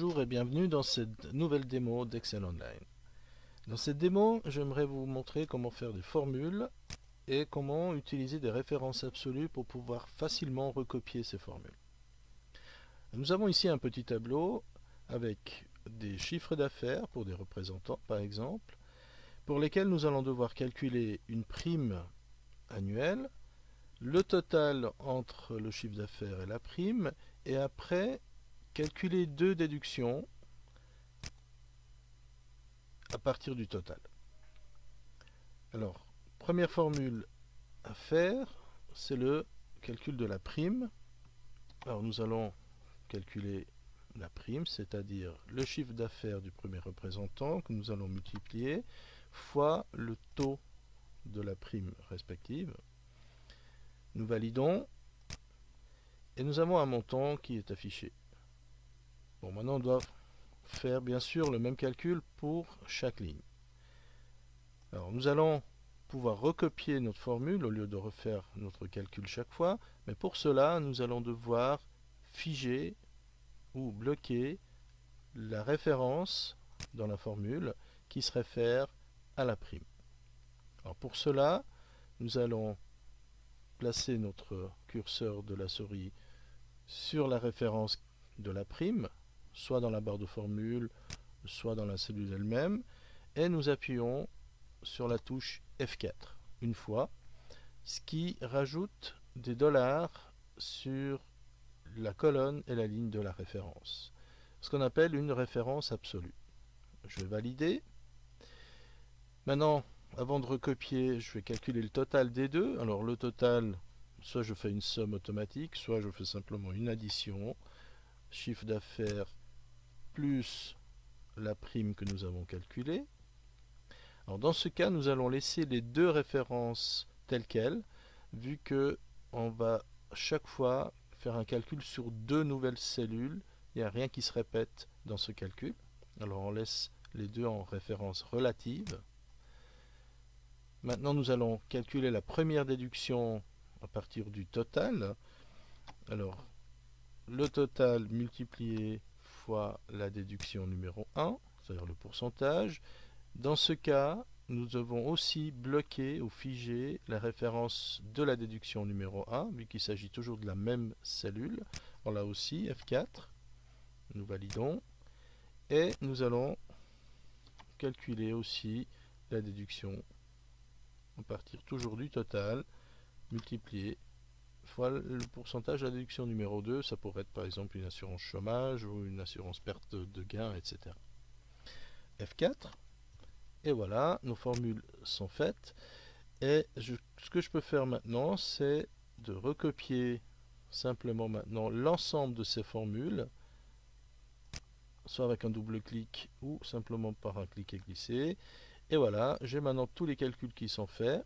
Bonjour et bienvenue dans cette nouvelle démo d'Excel Online. Dans cette démo, j'aimerais vous montrer comment faire des formules et comment utiliser des références absolues pour pouvoir facilement recopier ces formules. Nous avons ici un petit tableau avec des chiffres d'affaires pour des représentants par exemple, pour lesquels nous allons devoir calculer une prime annuelle, le total entre le chiffre d'affaires et la prime, et après calculer deux déductions à partir du total. Alors, première formule à faire, c'est le calcul de la prime. Alors nous allons calculer la prime, c'est-à-dire le chiffre d'affaires du premier représentant que nous allons multiplier fois le taux de la prime respective. Nous validons et nous avons un montant qui est affiché. Bon, maintenant on doit faire bien sûr le même calcul pour chaque ligne. Alors nous allons pouvoir recopier notre formule au lieu de refaire notre calcul chaque fois, mais pour cela nous allons devoir figer ou bloquer la référence dans la formule qui se réfère à la prime. Alors pour cela, nous allons placer notre curseur de la souris sur la référence de la prime, soit dans la barre de formule, soit dans la cellule elle-même, et nous appuyons sur la touche F4 une fois, ce qui rajoute des dollars sur la colonne et la ligne de la référence, ce qu'on appelle une référence absolue. Je vais valider. Maintenant, avant de recopier, je vais calculer le total des deux. Alors le total, soit je fais une somme automatique, soit je fais simplement une addition, chiffre d'affaires plus la prime que nous avons calculée. Alors dans ce cas, nous allons laisser les deux références telles quelles, vu que on va chaque fois faire un calcul sur deux nouvelles cellules. Il n'y a rien qui se répète dans ce calcul. Alors on laisse les deux en référence relative. Maintenant nous allons calculer la première déduction à partir du total. Alors le total multiplié fois la déduction numéro 1, c'est-à-dire le pourcentage. Dans ce cas, nous devons aussi bloquer ou figer la référence de la déduction numéro 1, vu qu'il s'agit toujours de la même cellule. Alors là aussi, F4, nous validons, et nous allons calculer aussi la déduction à partir toujours du total, multiplié fois le pourcentage de la déduction numéro 2, ça pourrait être par exemple une assurance chômage ou une assurance perte de gain, etc. F4, et voilà, nos formules sont faites. Et ce que je peux faire maintenant, c'est de recopier simplement maintenant l'ensemble de ces formules, soit avec un double clic ou simplement par un clic et glisser. Et voilà, j'ai maintenant tous les calculs qui sont faits.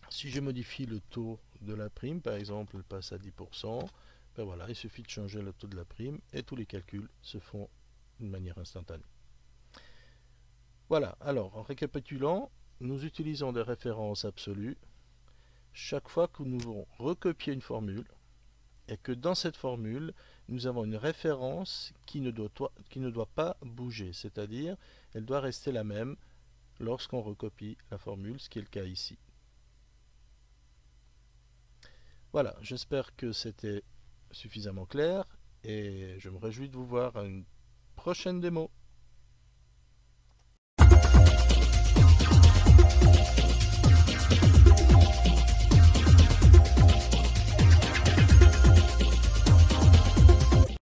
Si je modifie le taux de la prime, par exemple, elle passe à 10%, ben voilà, il suffit de changer le taux de la prime et tous les calculs se font d'une manière instantanée. Voilà, alors en récapitulant, nous utilisons des références absolues chaque fois que nous voulons recopier une formule et que dans cette formule, nous avons une référence qui ne doit pas bouger, c'est-à-dire elle doit rester la même lorsqu'on recopie la formule, ce qui est le cas ici. Voilà, j'espère que c'était suffisamment clair et je me réjouis de vous voir à une prochaine démo.